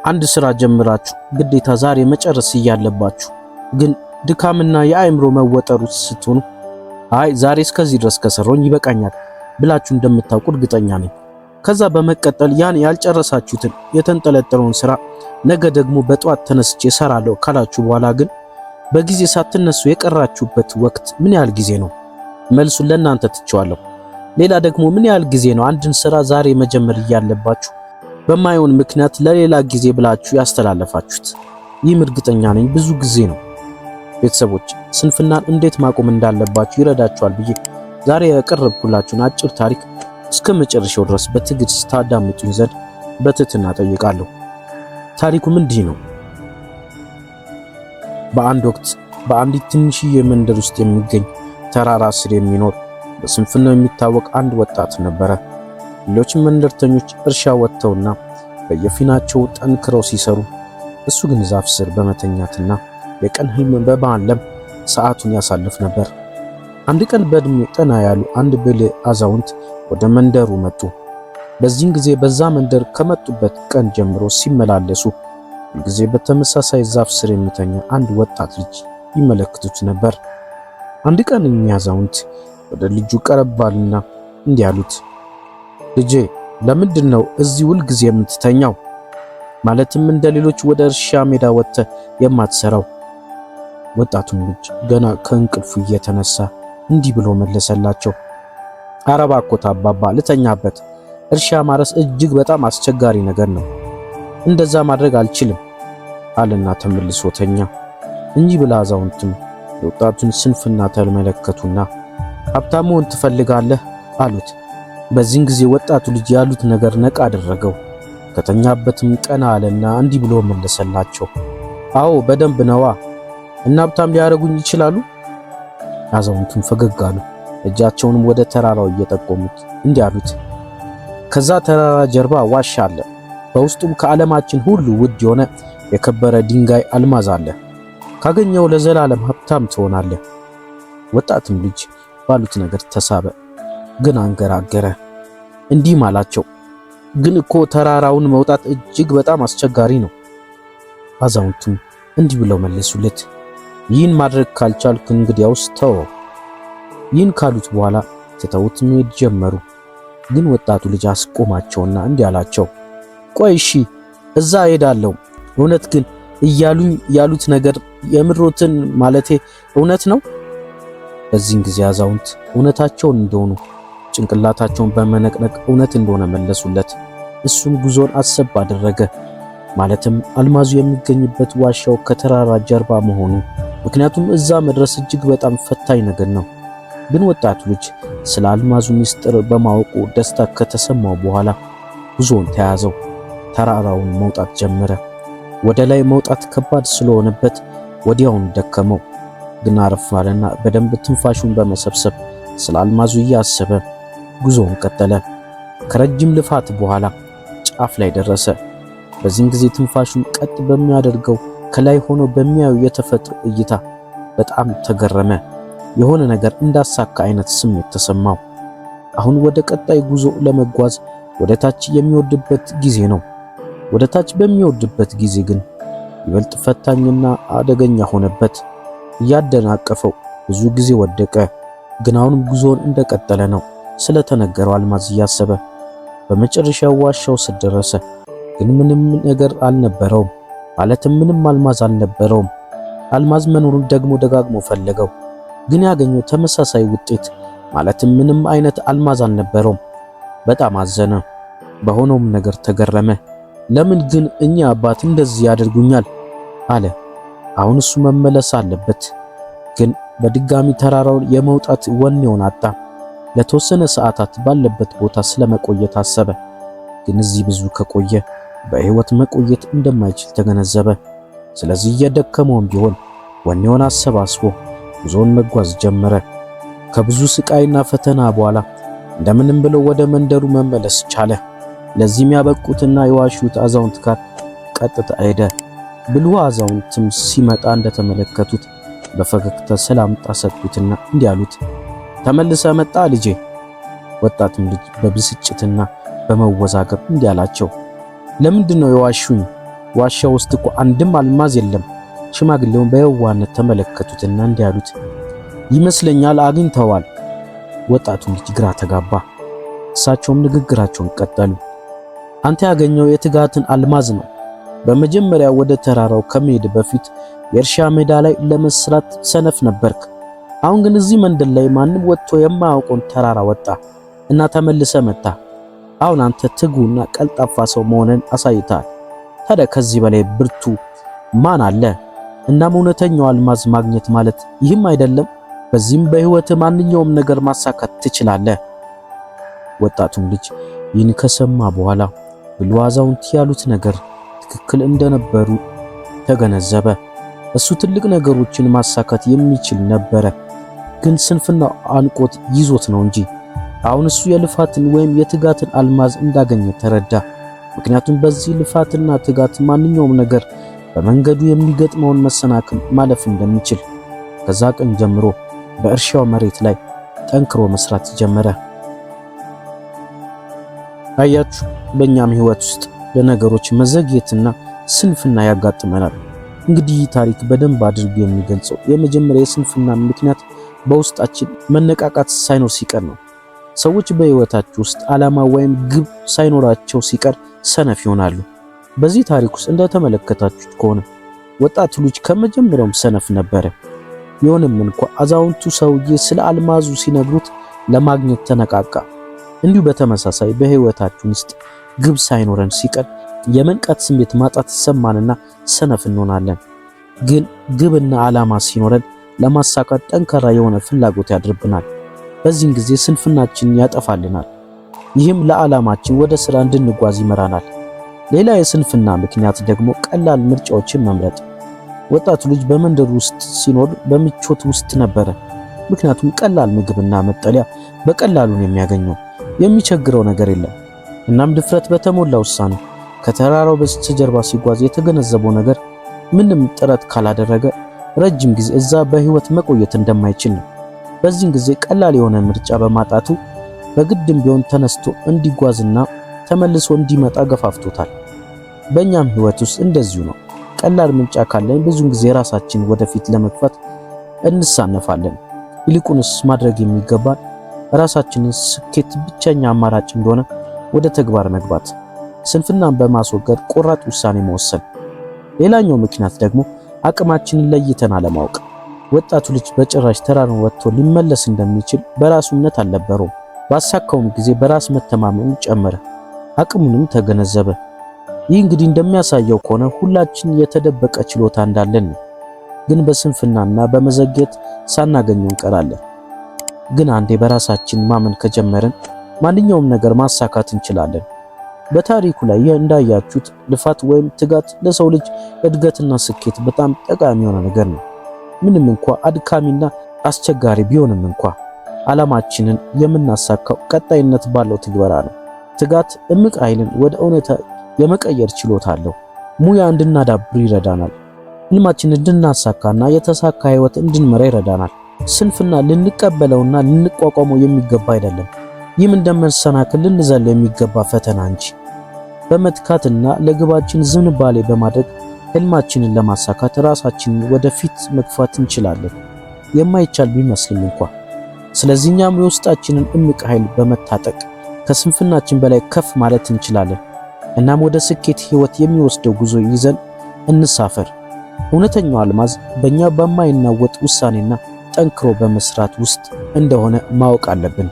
አንድ ስራ ጀምራችሁ ግዴታ ዛሬ መጨረስ እያለባችሁ ግን ድካምና የአእምሮ መወጠሩ ስትሆኑ አይ ዛሬ እስከዚህ ድረስ ከሰራሁኝ ይበቃኛል ብላችሁ እንደምታውቁ እርግጠኛ ነኝ። ከዛ በመቀጠል ያን ያልጨረሳችሁትን የተንጠለጠለውን ስራ ነገ ደግሞ በጧት ተነስቼ እሰራለሁ ካላችሁ በኋላ ግን በጊዜ ሳትነሱ የቀራችሁበት ወቅት ምን ያህል ጊዜ ነው? መልሱን ለእናንተ ትቼዋለሁ። ሌላ ደግሞ ምን ያህል ጊዜ ነው አንድን ስራ ዛሬ መጀመር እያለባችሁ በማይሆን ምክንያት ለሌላ ጊዜ ብላችሁ ያስተላለፋችሁት? ይህም እርግጠኛ ነኝ ብዙ ጊዜ ነው። ቤተሰቦች ስንፍናን እንዴት ማቆም እንዳለባችሁ ይረዳችኋል ብዬ ዛሬ ያቀረብኩላችሁን አጭር ታሪክ እስከ መጨረሻው ድረስ በትዕግስት ታዳምጡኝ ዘንድ በትህትና ጠይቃለሁ። ታሪኩም እንዲህ ነው። በአንድ ወቅት በአንዲት ትንሽዬ መንደር ውስጥ የሚገኝ ተራራ ስር የሚኖር በስንፍናው የሚታወቅ አንድ ወጣት ነበረ። ሌሎች መንደርተኞች እርሻ ወጥተውና በየፊናቸው ጠንክረው ሲሰሩ፣ እሱ ግን ዛፍ ስር በመተኛትና የቀን ህልም በማለም ሰዓቱን ያሳልፍ ነበር። አንድ ቀን በእድሜ ጠና ያሉ አንድ ብልህ አዛውንት ወደ መንደሩ መጡ። በዚህን ጊዜ በዛ መንደር ከመጡበት ቀን ጀምሮ ሲመላለሱ ሁልጊዜ በተመሳሳይ ዛፍ ስር የሚተኛ አንድ ወጣት ልጅ ይመለከቱት ነበር። አንድ ቀን እኚህ አዛውንት ወደ ልጁ ቀረባሉና እንዲህ አሉት፣ ልጄ ለምንድን ነው እዚህ ሁልጊዜ የምትተኛው? ማለትም እንደ ሌሎች ወደ እርሻ ሜዳ ወጥተህ የማትሰራው? ወጣቱም ልጅ ገና ከእንቅልፉ እየተነሳ እንዲህ ብሎ መለሰላቸው፣ ኧረ እባክዎት አባባ ልተኛበት። እርሻ ማረስ እጅግ በጣም አስቸጋሪ ነገር ነው። እንደዛ ማድረግ አልችልም አለና ተመልሶ ተኛ። እንጂ ብላ አዛውንትም የወጣቱን ስንፍና ተመለከቱና ሀብታም መሆን ትፈልጋለህ አሉት። በዚህን ጊዜ ወጣቱ ልጅ ያሉት ነገር ነቃ አደረገው። ከተኛበትም ቀና አለና እንዲህ ብሎ መለሰላቸው፣ አዎ በደንብ ነዋ። እና ሀብታም ሊያደርጉኝ ይችላሉ? አዛውንቱም ፈገግ አሉ። እጃቸውንም ወደ ተራራው እየጠቆሙት እንዲህ አሉት፣ ከዛ ተራራ ጀርባ ዋሻ አለ። በውስጡም ከዓለማችን ሁሉ ውድ የሆነ የከበረ ድንጋይ አልማዝ አለ። ካገኘው ለዘላለም ሀብታም ትሆናለህ። ወጣትም ልጅ ባሉት ነገር ተሳበ፣ ግን አንገራገረ። እንዲህም አላቸው፣ ግን እኮ ተራራውን መውጣት እጅግ በጣም አስቸጋሪ ነው። አዛውንቱም እንዲህ ብለው መለሱለት፣ ይህን ማድረግ ካልቻልክ እንግዲያውስ ተወው። ይህን ካሉት በኋላ ትተውት መሄድ ጀመሩ። ግን ወጣቱ ልጅ አስቆማቸውና እንዲህ አላቸው፣ ቆይ እሺ እዛ እሄዳለሁ፣ እውነት ግን እያሉኝ ያሉት ነገር የምሮትን ማለቴ እውነት ነው? በዚህን ጊዜ አዛውንት እውነታቸውን እንደሆኑ ጭንቅላታቸውን በመነቅነቅ እውነት እንደሆነ መለሱለት። እሱም ጉዞን አሰብ አደረገ። ማለትም አልማዙ የሚገኝበት ዋሻው ከተራራ ጀርባ መሆኑ፣ ምክንያቱም እዛ መድረስ እጅግ በጣም ፈታኝ ነገር ነው። ግን ወጣቱ ልጅ ስለ አልማዙ ምስጢር በማወቁ ደስታ ከተሰማው በኋላ ጉዞን ተያዘው። ተራራውን መውጣት ጀመረ። ወደ ላይ መውጣት ከባድ ስለሆነበት ወዲያውን ደከመው። ግን አረፍ አለና በደንብ ትንፋሹን በመሰብሰብ ስለ አልማዙ እያሰበ ጉዞውን ቀጠለ። ከረጅም ልፋት በኋላ ጫፍ ላይ ደረሰ። በዚህን ጊዜ ትንፋሹን ቀጥ በሚያደርገው ከላይ ሆኖ በሚያዩ የተፈጥሮ እይታ በጣም ተገረመ። የሆነ ነገር እንዳሳካ አይነት ስሜት ተሰማው። አሁን ወደ ቀጣይ ጉዞ ለመጓዝ ወደ ታች የሚወርድበት ጊዜ ነው። ወደ ታች በሚወርድበት ጊዜ ግን ይበልጥ ፈታኝና አደገኛ ሆነበት። እያደናቀፈው ብዙ ጊዜ ወደቀ። ግን አሁንም ጉዞውን እንደቀጠለ ነው። ስለተነገረው አልማዝ እያሰበ በመጨረሻው ዋሻው ደረሰ። ግን ምንም ነገር አልነበረውም። ማለትም ምንም አልማዝ አልነበረውም። አልማዝ መኖሩን ደግሞ ደጋግሞ ፈለገው። ግን ያገኘው ተመሳሳይ ውጤት ማለትም ምንም አይነት አልማዝ አልነበረውም። በጣም አዘነ። በሆነውም ነገር ተገረመ። ለምን ግን እኛ አባት እንደዚህ ያደርጉኛል አለ። አሁን እሱ መመለስ አለበት። ግን በድጋሚ ተራራውን የመውጣት ወኔውን አጣ። ለተወሰነ ሰዓታት ባለበት ቦታ ስለመቆየት አሰበ። ግን እዚህ ብዙ ከቆየ በህይወት መቆየት እንደማይችል ተገነዘበ። ስለዚህ እየደከመውም ቢሆን ወኔውን አሰባስቦ ጉዞውን መጓዝ ጀመረ። ከብዙ ስቃይና ፈተና በኋላ እንደምንም ብሎ ወደ መንደሩ መመለስ ቻለ። ለዚህም ያበቁትና የዋሹት አዛውንት ጋር ቀጥታ ሄደ። ብልሁ አዛውንትም ሲመጣ እንደተመለከቱት በፈገግታ ሰላምታ ሰጡትና እንዲህ አሉት፣ ተመልሰ መጣ ልጄ። ወጣቱም ልጅ በብስጭትና በመወዛገብ እንዲህ አላቸው፣ ለምንድን ነው የዋሹኝ? ዋሻ ውስጥ እኮ አንድም አልማዝ የለም። ሽማግሌውን በየዋህነት ተመለከቱትና እንዲህ አሉት፣ ይመስለኛል አግኝተዋል። ወጣቱ ልጅ ግራ ተጋባ። እሳቸውም ንግግራቸውን ቀጠሉ። አንተ ያገኘው የትጋትን አልማዝ ነው። በመጀመሪያ ወደ ተራራው ከመሄድ በፊት የእርሻ ሜዳ ላይ ለመስራት ሰነፍ ነበርክ። አሁን ግን እዚህ መንደር ላይ ማንም ወጥቶ የማያውቀውን ተራራ ወጣ እና ተመልሰ መጣ። አሁን አንተ ትጉና ቀልጣፋ ሰው መሆንን አሳይተሃል። ታዲያ ከዚህ በላይ ብርቱ ማን አለ? እናም እውነተኛው አልማዝ ማግኘት ማለት ይህም አይደለም? በዚህም በህይወት ማንኛውም ነገር ማሳካት ትችላለህ። ወጣቱም ልጅ ይህን ከሰማ በኋላ ብሉ አዛውንት ያሉት ነገር ትክክል እንደነበሩ ተገነዘበ። እሱ ትልቅ ነገሮችን ማሳካት የሚችል ነበረ፣ ግን ስንፍናው አንቆት ይዞት ነው እንጂ። አሁን እሱ የልፋትን ወይም የትጋትን አልማዝ እንዳገኘ ተረዳ። ምክንያቱም በዚህ ልፋትና ትጋት ማንኛውም ነገር በመንገዱ የሚገጥመውን መሰናክል ማለፍ እንደሚችል። ከዛ ቀን ጀምሮ በእርሻው መሬት ላይ ጠንክሮ መስራት ጀመረ። አያችሁ፣ በእኛም ህይወት ውስጥ ለነገሮች መዘግየትና ስንፍና ያጋጥመናል። እንግዲህ ይህ ታሪክ በደንብ አድርጎ የሚገልጸው የመጀመሪያ የስንፍና ምክንያት በውስጣችን መነቃቃት ሳይኖር ሲቀር ነው። ሰዎች በህይወታቸው ውስጥ ዓላማ ወይም ግብ ሳይኖራቸው ሲቀር ሰነፍ ይሆናሉ። በዚህ ታሪክ ውስጥ እንደተመለከታችሁት ከሆነ ወጣቱ ልጅ ከመጀመሪያውም ሰነፍ ነበረ። ይሁንም እንኳን አዛውንቱ ሰውዬ ስለ አልማዙ ሲነግሩት ለማግኘት ተነቃቃ። እንዲሁ በተመሳሳይ በህይወታችን ውስጥ ግብ ሳይኖረን ሲቀር የመንቃት ስሜት ማጣት ይሰማንና ሰነፍ እንሆናለን። ግን ግብና ዓላማ ሲኖረን ለማሳካት ጠንካራ የሆነ ፍላጎት ያድርብናል። በዚህን ጊዜ ስንፍናችንን ያጠፋልናል። ይህም ለዓላማችን ወደ ሥራ እንድንጓዝ ይመራናል። ሌላ የስንፍና ምክንያት ደግሞ ቀላል ምርጫዎችን መምረጥ። ወጣቱ ልጅ በመንደር ውስጥ ሲኖር በምቾት ውስጥ ነበረ። ምክንያቱም ቀላል ምግብና መጠለያ በቀላሉ ነው የሚያገኘው። የሚቸግረው ነገር የለም። እናም ድፍረት በተሞላ ውሳኔ ከተራራው በስተጀርባ ሲጓዝ የተገነዘበው ነገር ምንም ጥረት ካላደረገ ረጅም ጊዜ እዛ በህይወት መቆየት እንደማይችል ነው። በዚህን ጊዜ ቀላል የሆነ ምርጫ በማጣቱ በግድም ቢሆን ተነስቶ እንዲጓዝና ተመልሶ እንዲመጣ ገፋፍቶታል። በእኛም ህይወት ውስጥ እንደዚሁ ነው። ቀላል ምርጫ ካለን ብዙውን ጊዜ ራሳችን ወደፊት ለመግፋት እንሳነፋለን። ይልቁንስ ማድረግ የሚገባን ራሳችንን ስኬት ብቸኛ አማራጭ እንደሆነ ወደ ተግባር መግባት፣ ስንፍናን በማስወገድ ቆራጥ ውሳኔ መወሰን። ሌላኛው ምክንያት ደግሞ አቅማችንን ለይተን አለማወቅ። ወጣቱ ልጅ በጭራሽ ተራራውን ወጥቶ ሊመለስ እንደሚችል በራሱ እምነት አልነበረውም። ባሳካውም ጊዜ በራስ መተማመኑ ጨመረ፣ አቅሙንም ተገነዘበ። ይህ እንግዲህ እንደሚያሳየው ከሆነ ሁላችን የተደበቀ ችሎታ እንዳለን ነው። ግን በስንፍናና በመዘግየት ሳናገኘው እንቀራለን። ግን አንዴ በራሳችን ማመን ከጀመርን ማንኛውም ነገር ማሳካት እንችላለን። በታሪኩ ላይ እንዳያችሁት ልፋት ወይም ትጋት ለሰው ልጅ እድገትና ስኬት በጣም ጠቃሚ የሆነ ነገር ነው። ምንም እንኳን አድካሚና አስቸጋሪ ቢሆንም እንኳን ዓላማችንን የምናሳካው ቀጣይነት ባለው ትግበራ ነው። ትጋት እምቅ ኃይልን ወደ እውነታ የመቀየር ችሎታ አለው። ሙያ እንድናዳብር ይረዳናል። ህልማችንን እንድናሳካና የተሳካ ህይወት እንድንመራ ይረዳናል። ስንፍና ልንቀበለውና ልንቋቋመው የሚገባ አይደለም። ይህም እንደመሰናክል ልንዘለው የሚገባ ፈተና እንጂ። በመትካትና ለግባችን ዝንባሌ በማድረግ ህልማችንን ለማሳካት ራሳችንን ወደፊት መግፋት እንችላለን፣ የማይቻል ቢመስልም እንኳን። ስለዚህ እኛም የውስጣችንን እምቅ ኃይል በመታጠቅ ከስንፍናችን በላይ ከፍ ማለት እንችላለን። እናም ወደ ስኬት ህይወት የሚወስደው ጉዞ ይዘን እንሳፈር። እውነተኛው አልማዝ በእኛ በማይናወጥ ውሳኔና ጠንክሮ በመስራት ውስጥ እንደሆነ ማወቅ አለብን።